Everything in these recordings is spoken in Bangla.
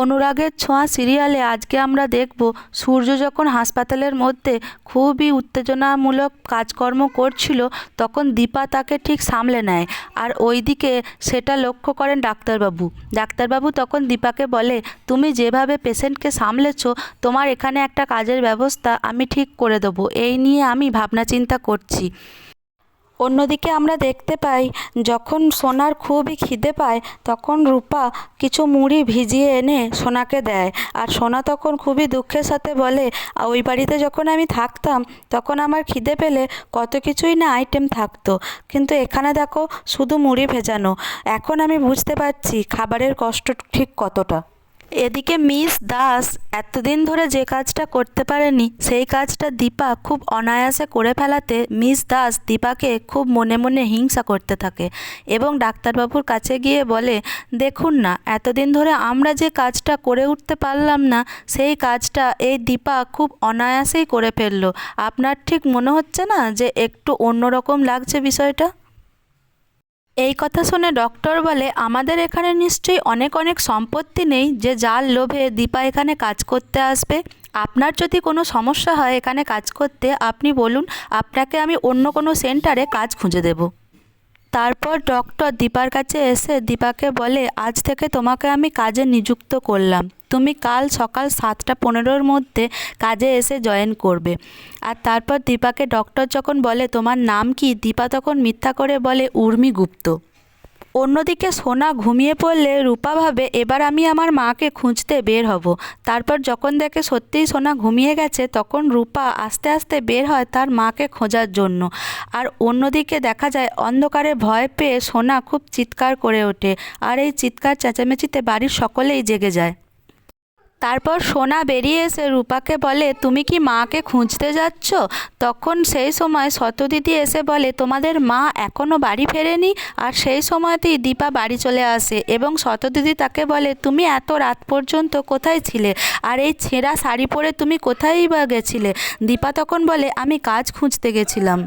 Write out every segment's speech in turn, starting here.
অনুরাগের ছোঁয়া সিরিয়ালে আজকে আমরা দেখব সূর্য যখন হাসপাতালের মধ্যে খুবই উত্তেজনামূলক কাজকর্ম করছিল তখন দীপা তাকে ঠিক সামলে নেয়। আর ওইদিকে সেটা লক্ষ্য করেন ডাক্তারবাবু। ডাক্তারবাবু তখন দীপাকে বলে, তুমি যেভাবে পেশেন্টকে সামলেছো তোমার এখানে একটা কাজের ব্যবস্থা আমি ঠিক করে দেবো, এই নিয়ে আমি ভাবনা চিন্তা করছি। অন্যদিকে আমরা দেখতে পাই যখন সোনার খুবই খিদে পায় তখন রূপা কিছু মুড়ি ভিজিয়ে এনে সোনাকে দেয়। আর সোনা তখন খুবই দুঃখের সাথে বলে, ওই বাড়িতে যখন আমি থাকতাম তখন আমার খিদে পেলে কত কিছুই না আইটেম থাকতো, কিন্তু এখানে দেখো শুধু মুড়ি ভেজানো। এখন আমি বুঝতে পারছি খাবারের কষ্ট ঠিক কতটা। এদিকে মিস দাস এতদিন ধরে যে কাজটা করতে পারেনি সেই কাজটা দীপা খুব অনায়াসে করে ফেলাতে মিস দাস দীপাকে খুব মনে মনে হিংসা করতে থাকে এবং ডাক্তারবাবুর কাছে গিয়ে বলে, দেখুন না এতদিন ধরে আমরা যে কাজটা করে উঠতে পারলাম না সেই কাজটা এই দীপা খুব অনায়াসেই করে ফেললো। আপনার ঠিক মনে হচ্ছে না যে একটু অন্যরকম লাগছে বিষয়টা? এই কথা শুনে ডক্টর বলে, আমাদের এখানে নিশ্চয়ই অনেক অনেক সম্পত্তি নেই যে যার লোভে দীপা এখানে কাজ করতে আসবে। আপনার যদি কোনো সমস্যা হয় এখানে কাজ করতে আপনি বলুন, আপনাকে আমি অন্য কোনো সেন্টারে কাজ খুঁজে দেব। তারপর ডক্টর দীপার কাছে এসে দীপাকে বলে, আজ থেকে তোমাকে আমি কাজে নিযুক্ত করলাম, তুমি কাল সকাল 7:15-র মধ্যে কাজে এসে জয়েন করবে। আর তারপর দীপাকে ডক্টর যখন বলে তোমার নাম কি, দীপা তখন মিথ্যা করে বলে উর্মি গুপ্ত। অন্যদিকে সোনা ঘুমিয়ে পড়লে রূপা ভাবে এবার আমি আমার মাকে খুঁজতে বের হব। তারপর যখন দেখে সত্যিই সোনা ঘুমিয়ে গেছে তখন রূপা আস্তে আস্তে বের হয় তার মাকে খোঁজার জন্য। আর অন্যদিকে দেখা যায় অন্ধকারে ভয় পেয়ে সোনা খুব চিৎকার করে ওঠে, আর এই চিৎকার চেঁচামেচিতে বাড়ির সকলেই জেগে যায়। তারপর সোনা বেরিয়ে এসে রূপাকে বলে, তুমি কি মাকে খুঁজতে যাচ্ছ? তখন সেই সময় শতদিদি এসে বলে, তোমাদের মা এখনও বাড়ি ফেরেনি। আর সেই সময়তেই দীপা বাড়ি চলে আসে এবং শতদিদি তাকে বলে, তুমি এত রাত পর্যন্ত কোথায় ছিলে, আর এই ছেঁড়া শাড়ি পরে তুমি কোথায়ই বা গেছিলে? দীপা তখন বলে, আমি কাজ খুঁজতে গেছিলাম।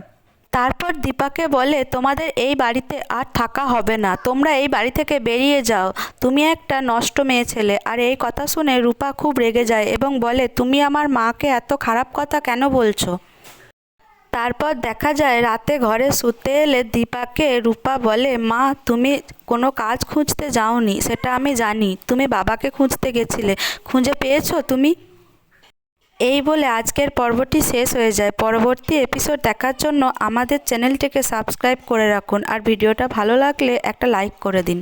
তারপর দীপাকে বলে, তোমাদের এই বাড়িতে আর থাকা হবে না, তোমরা এই বাড়ি থেকে বেরিয়ে যাও, তুমি একটা নষ্ট মেয়ে ছেলে। আর এই কথা শুনে রূপা খুব রেগে যায় এবং বলে, তুমি আমার মাকে এত খারাপ কথা কেন বলছো? তারপর দেখা যায় রাতে ঘরে শুতে এলে দীপাকে রূপা বলে, মা তুমি কোনো কাজ খুঁজতে যাওনি সেটা আমি জানি, তুমি বাবাকে খুঁজতে গেছিলে, খুঁজে পেয়েছো তুমি? এই বলে আজকের পর্বটি শেষ হয়ে যায়। পরবর্তী এপিসোড দেখার জন্য আমাদের চ্যানেলটিকে সাবস্ক্রাইব করে রাখুন আর ভিডিওটা ভালো লাগলে একটা লাইক করে দিন।